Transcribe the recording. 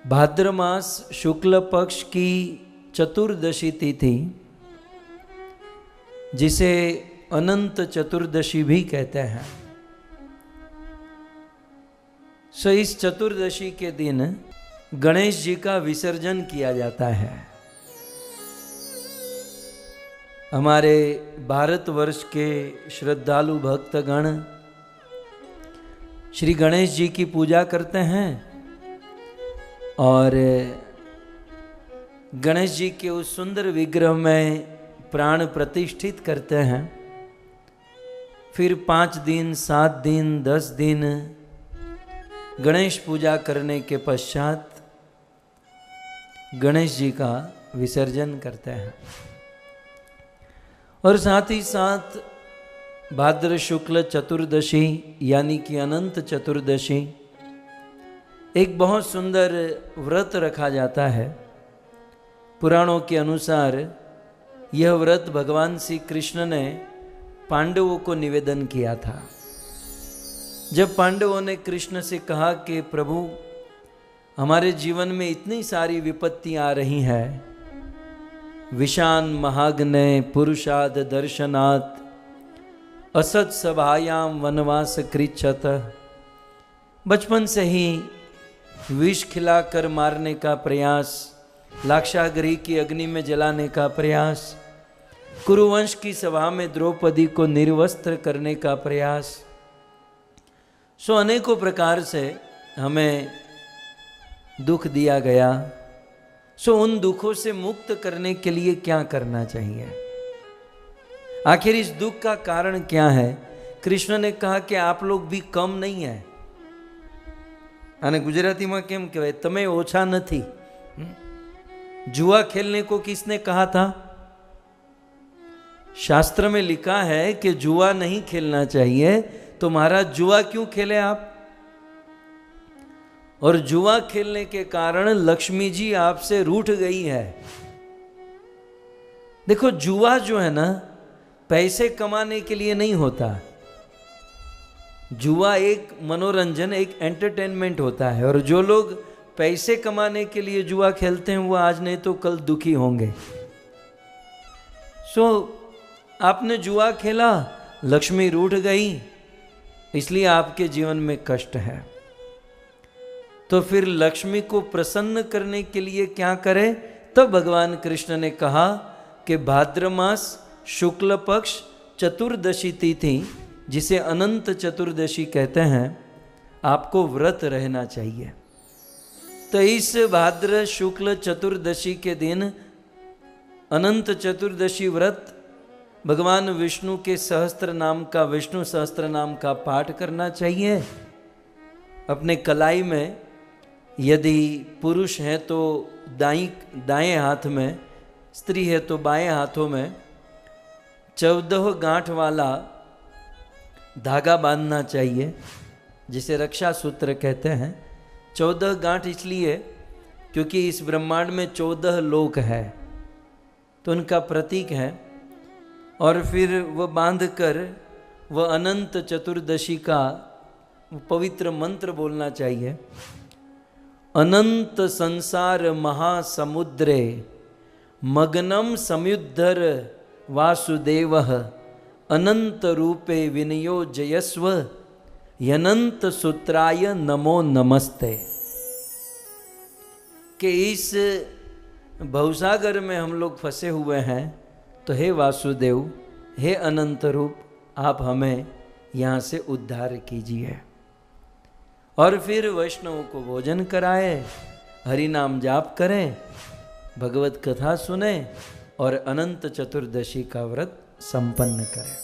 भाद्र मास शुक्ल पक्ष की चतुर्दशी तिथि, जिसे अनंत चतुर्दशी भी कहते हैं, सो इस चतुर्दशी के दिन गणेश जी का विसर्जन किया जाता है। हमारे भारतवर्ष के श्रद्धालु भक्तगण श्री गणेश जी की पूजा करते हैं और गणेश जी के उस सुंदर विग्रह में प्राण प्रतिष्ठित करते हैं। फिर 5 दिन, 7 दिन, 10 दिन गणेश पूजा करने के पश्चात गणेश जी का विसर्जन करते हैं। और साथ ही साथ भाद्र शुक्ल चतुर्दशी यानी कि अनंत चतुर्दशी एक बहुत सुंदर व्रत रखा जाता है। पुराणों के अनुसार यह व्रत भगवान श्री कृष्ण ने पांडवों को निवेदन किया था। जब पांडवों ने कृष्ण से कहा कि प्रभु, हमारे जीवन में इतनी सारी विपत्तियां आ रही हैं, विषान महाग्नय पुरुषाद दर्शनात् असत सभायाम वनवास कृच्छत, बचपन से ही विष खिलाकर मारने का प्रयास, लाक्षागृह की अग्नि में जलाने का प्रयास, कुरुवंश की सभा में द्रौपदी को निर्वस्त्र करने का प्रयास, सो अनेकों प्रकार से हमें दुख दिया गया। सो उन दुखों से मुक्त करने के लिए क्या करना चाहिए? आखिर इस दुख का कारण क्या है? कृष्ण ने कहा कि आप लोग भी कम नहीं है। आने गुजराती में केम कहवाय, तमे ओछा नथी। जुआ खेलने को किसने कहा था? शास्त्र में लिखा है कि जुआ नहीं खेलना चाहिए, तो महाराज जुआ क्यों खेले आप? और जुआ खेलने के कारण लक्ष्मी जी आपसे रूठ गई है। देखो, जुआ जो है ना, पैसे कमाने के लिए नहीं होता। जुआ एक मनोरंजन, एक एंटरटेनमेंट होता है। और जो लोग पैसे कमाने के लिए जुआ खेलते हैं वो आज नहीं तो कल दुखी होंगे। सो आपने जुआ खेला, लक्ष्मी रूठ गई, इसलिए आपके जीवन में कष्ट है। तो फिर लक्ष्मी को प्रसन्न करने के लिए क्या करें? तब भगवान कृष्ण ने कहा कि भाद्र मास शुक्ल पक्ष चतुर्दशी तिथि, जिसे अनंत चतुर्दशी कहते हैं, आपको व्रत रहना चाहिए। तो इस भाद्र शुक्ल चतुर्दशी के दिन अनंत चतुर्दशी व्रत भगवान विष्णु के सहस्त्र नाम का, विष्णु सहस्त्र नाम का पाठ करना चाहिए। अपने कलाई में, यदि पुरुष है तो दाएं हाथ में, स्त्री है तो बाएं हाथों में 14 गांठ वाला धागा बांधना चाहिए, जिसे रक्षा सूत्र कहते हैं। 14 गांठ इसलिए क्योंकि इस ब्रह्मांड में 14 लोक है, तो उनका प्रतीक है। और फिर वह बांधकर वह अनंत चतुर्दशी का पवित्र मंत्र बोलना चाहिए। अनंत संसार महासमुद्रे मग्नम समुद्धर वासुदेवः अनंत रूपे विनियोजयस्व यनंत सूत्राय नमो नमस्ते। कि इस भवसागर में हम लोग फंसे हुए हैं, तो हे वासुदेव, हे अनंत रूप, आप हमें यहाँ से उद्धार कीजिए। और फिर वैष्णव को भोजन कराए, हरि नाम जाप करें, भगवत कथा सुने और अनंत चतुर्दशी का व्रत संपन्न करें।